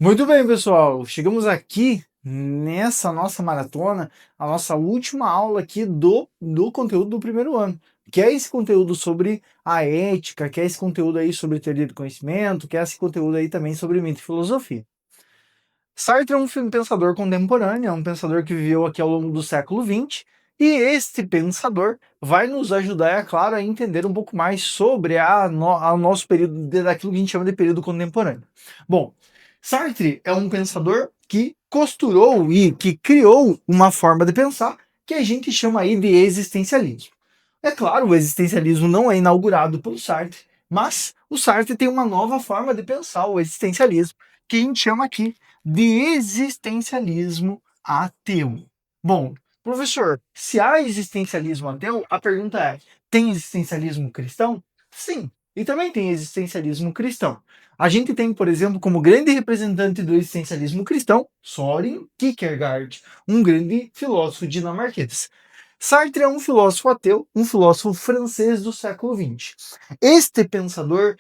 Muito bem, pessoal. Chegamos aqui nessa nossa maratona, a nossa última aula aqui do conteúdo do primeiro ano, que é esse conteúdo sobre a ética, que é esse conteúdo aí sobre teoria do conhecimento, que é esse conteúdo aí também sobre mito e filosofia. Sartre é um pensador contemporâneo, é um pensador que viveu aqui ao longo do século XX, e este pensador vai nos ajudar, é claro, a entender um pouco mais sobre o nosso período, daquilo que a gente chama de período contemporâneo. Bom, Sartre é um pensador que costurou e que criou uma forma de pensar que a gente chama aí de existencialismo. É claro, o existencialismo não é inaugurado pelo Sartre, mas o Sartre tem uma nova forma de pensar o existencialismo, que a gente chama aqui de existencialismo ateu. Bom, professor, se há existencialismo ateu, a pergunta é: tem existencialismo cristão? Sim, e também tem existencialismo cristão. A gente tem, por exemplo, como grande representante do existencialismo cristão, Soren Kierkegaard, um grande filósofo dinamarquês. Sartre é um filósofo ateu, um filósofo francês do século XX. Este pensador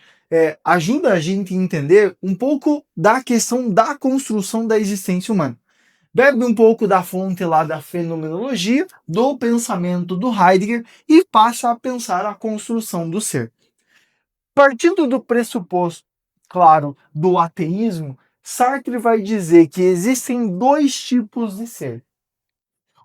ajuda a gente a entender um pouco da questão da construção da existência humana. Bebe um pouco da fonte lá da fenomenologia, do pensamento do Heidegger e passa a pensar a construção do ser. Partindo do pressuposto, claro, do ateísmo, Sartre vai dizer que existem dois tipos de ser.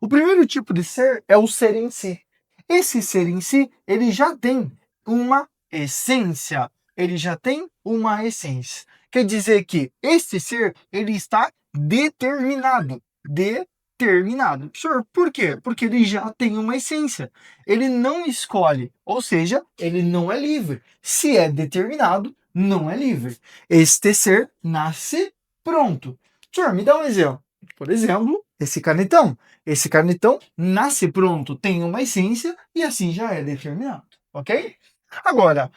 O primeiro tipo de ser é o ser em si. Esse ser em si, ele já tem uma essência. Ele já tem uma essência. Quer dizer que esse ser, ele está determinado. Determinado. Senhor, por quê? Porque ele já tem uma essência. Ele não escolhe, ou seja, ele não é livre. Se é determinado, não é livre. Este ser nasce pronto. Senhor, me dá um exemplo. Por exemplo, esse canetão. Esse canetão nasce pronto, tem uma essência e assim já é determinado, ok? Agora,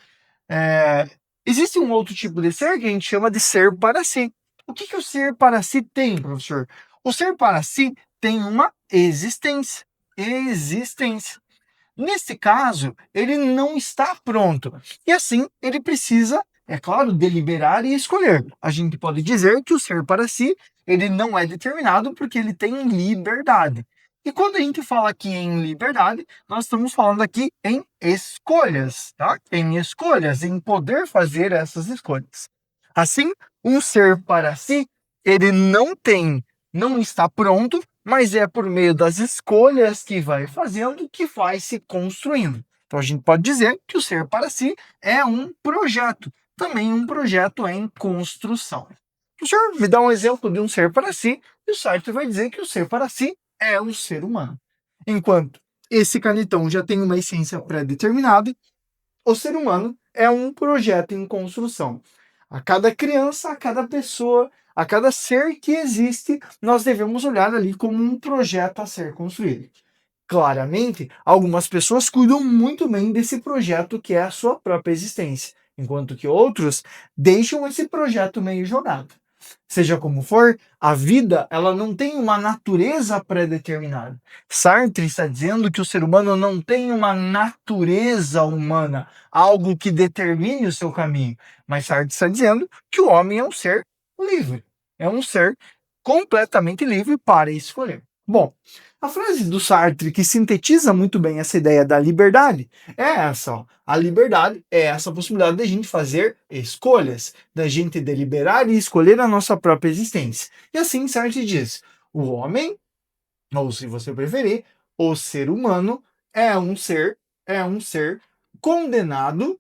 é, existe um outro tipo de ser que a gente chama de ser para si. O que o ser para si tem, professor? O ser para si tem uma existência. Existência. Nesse caso, ele não está pronto. E assim, ele precisa, é claro, deliberar e escolher. A gente pode dizer que o ser para si, ele não é determinado porque ele tem liberdade. E quando a gente fala aqui em liberdade, nós estamos falando aqui em escolhas, tá? Em escolhas, em poder fazer essas escolhas. Assim, um ser para si, ele não está pronto, mas é por meio das escolhas que vai fazendo que vai se construindo. Então a gente pode dizer que o ser para si é um projeto, também um projeto em construção. O senhor me dá um exemplo de um ser para si, e o Sartre vai dizer que o ser para si é um ser humano. Enquanto esse canetão já tem uma essência pré-determinada, o ser humano é um projeto em construção. A cada criança, a cada pessoa, a cada ser que existe, nós devemos olhar ali como um projeto a ser construído. Claramente, algumas pessoas cuidam muito bem desse projeto que é a sua própria existência, enquanto que outros deixam esse projeto meio jogado. Seja como for, a vida ela não tem uma natureza pré-determinada. Sartre está dizendo que o ser humano não tem uma natureza humana, algo que determine o seu caminho. Mas Sartre está dizendo que o homem é um ser livre, é um ser completamente livre para escolher. Bom, a frase do Sartre que sintetiza muito bem essa ideia da liberdade é essa, ó. A liberdade é essa possibilidade de a gente fazer escolhas, da gente deliberar e escolher a nossa própria existência. E assim Sartre diz: o homem, ou se você preferir, o ser humano é um ser condenado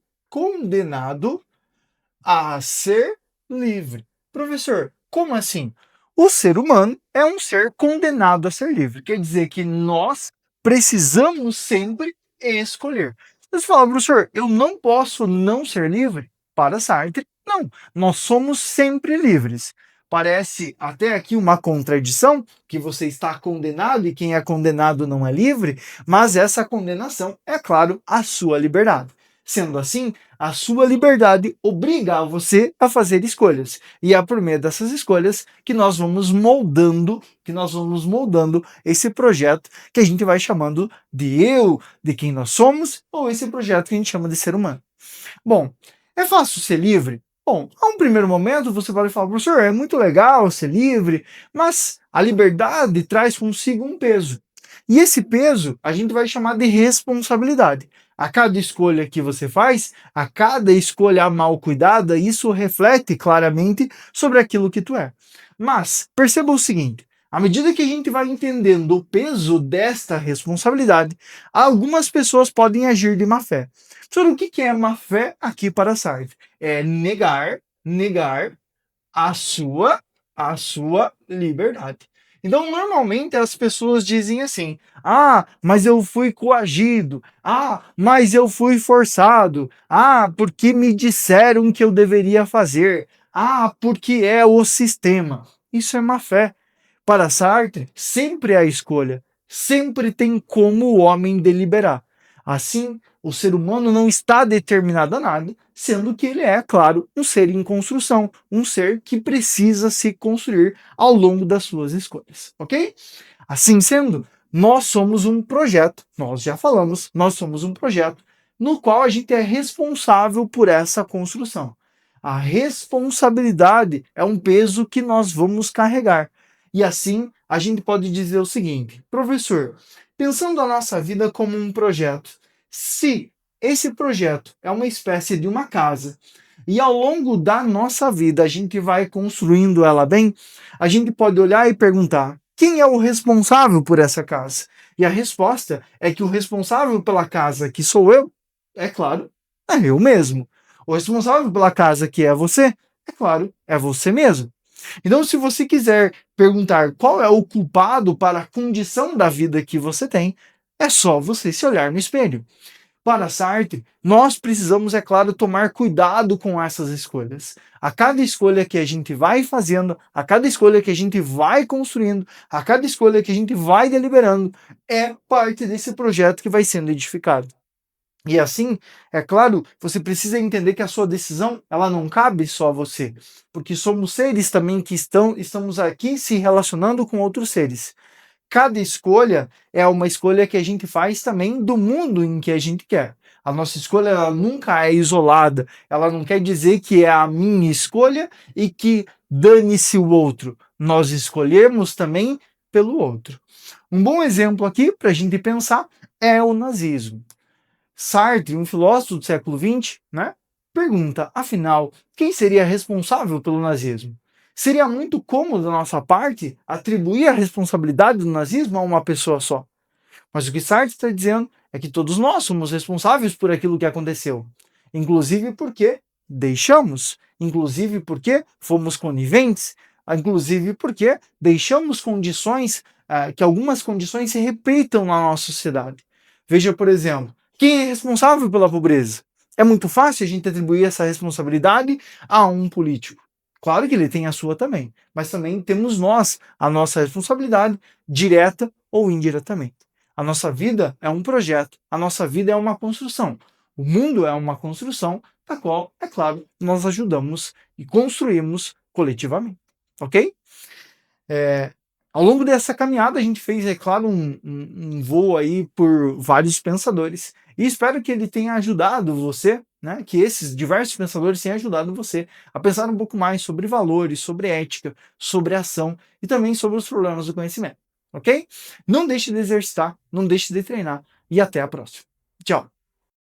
a ser livre. Professor, como assim? O ser humano é um ser condenado a ser livre. Quer dizer que nós precisamos sempre escolher. Você fala, professor, eu não posso não ser livre? Para Sartre, não. Nós somos sempre livres. Parece até aqui uma contradição, que você está condenado e quem é condenado não é livre, mas essa condenação é, claro, a sua liberdade. Sendo assim, a sua liberdade obriga você a fazer escolhas. E é por meio dessas escolhas que nós vamos moldando esse projeto que a gente vai chamando de eu, de quem nós somos, ou esse projeto que a gente chama de ser humano. Bom, é fácil ser livre? Bom, a um primeiro momento você pode falar, professor, é muito legal ser livre, mas a liberdade traz consigo um peso. E esse peso a gente vai chamar de responsabilidade. A cada escolha que você faz, a cada escolha mal cuidada, isso reflete claramente sobre aquilo que tu é. Mas perceba o seguinte: à medida que a gente vai entendendo o peso desta responsabilidade, algumas pessoas podem agir de má fé. Sobre o que é má fé aqui para Sartre? É negar a sua liberdade. Então, normalmente as pessoas dizem assim: "Ah, mas eu fui coagido. Ah, mas eu fui forçado. Ah, porque me disseram que eu deveria fazer. Ah, porque é o sistema." Isso é má fé. Para Sartre, sempre há escolha, sempre tem como o homem deliberar. Assim, o ser humano não está determinado a nada, sendo que ele é, claro, um ser em construção, um ser que precisa se construir ao longo das suas escolhas, ok? Assim sendo, nós somos um projeto, nós já falamos, nós somos um projeto no qual a gente é responsável por essa construção. A responsabilidade é um peso que nós vamos carregar. E assim, a gente pode dizer o seguinte: professor, pensando a nossa vida como um projeto, se esse projeto é uma espécie de uma casa e ao longo da nossa vida a gente vai construindo ela bem, a gente pode olhar e perguntar: quem é o responsável por essa casa? E a resposta é que o responsável pela casa, que sou eu, é claro, é eu mesmo. O responsável pela casa, que é você, é claro, é você mesmo. Então, se você quiser perguntar qual é o culpado para a condição da vida que você tem, é só você se olhar no espelho. Para Sartre, nós precisamos, é claro, tomar cuidado com essas escolhas. A cada escolha que a gente vai fazendo, a cada escolha que a gente vai construindo, a cada escolha que a gente vai deliberando, é parte desse projeto que vai sendo edificado. E assim, é claro, você precisa entender que a sua decisão, ela não cabe só a você, porque somos seres também que estamos aqui se relacionando com outros seres. Cada escolha é uma escolha que a gente faz também do mundo em que a gente quer. A nossa escolha ela nunca é isolada, ela não quer dizer que é a minha escolha e que dane-se o outro. Nós escolhemos também pelo outro. Um bom exemplo aqui para a gente pensar é o nazismo. Sartre, um filósofo do século XX, né, pergunta, afinal, quem seria responsável pelo nazismo? Seria muito cômodo da nossa parte atribuir a responsabilidade do nazismo a uma pessoa só. Mas o que Sartre está dizendo é que todos nós somos responsáveis por aquilo que aconteceu. Inclusive porque deixamos, inclusive porque fomos coniventes, inclusive porque deixamos condições, que algumas condições se repitam na nossa sociedade. Veja, por exemplo, quem é responsável pela pobreza? É muito fácil a gente atribuir essa responsabilidade a um político. Claro que ele tem a sua também, mas também temos nós a nossa responsabilidade, direta ou indiretamente. A nossa vida é um projeto, a nossa vida é uma construção. O mundo é uma construção da qual, é claro, nós ajudamos e construímos coletivamente. Ok? É, ao longo dessa caminhada, a gente fez, é claro, um voo aí por vários pensadores. E espero que ele tenha ajudado você, né? Que esses diversos pensadores tenham ajudado você a pensar um pouco mais sobre valores, sobre ética, sobre ação e também sobre os problemas do conhecimento. Ok? Não deixe de exercitar, não deixe de treinar e até a próxima. Tchau!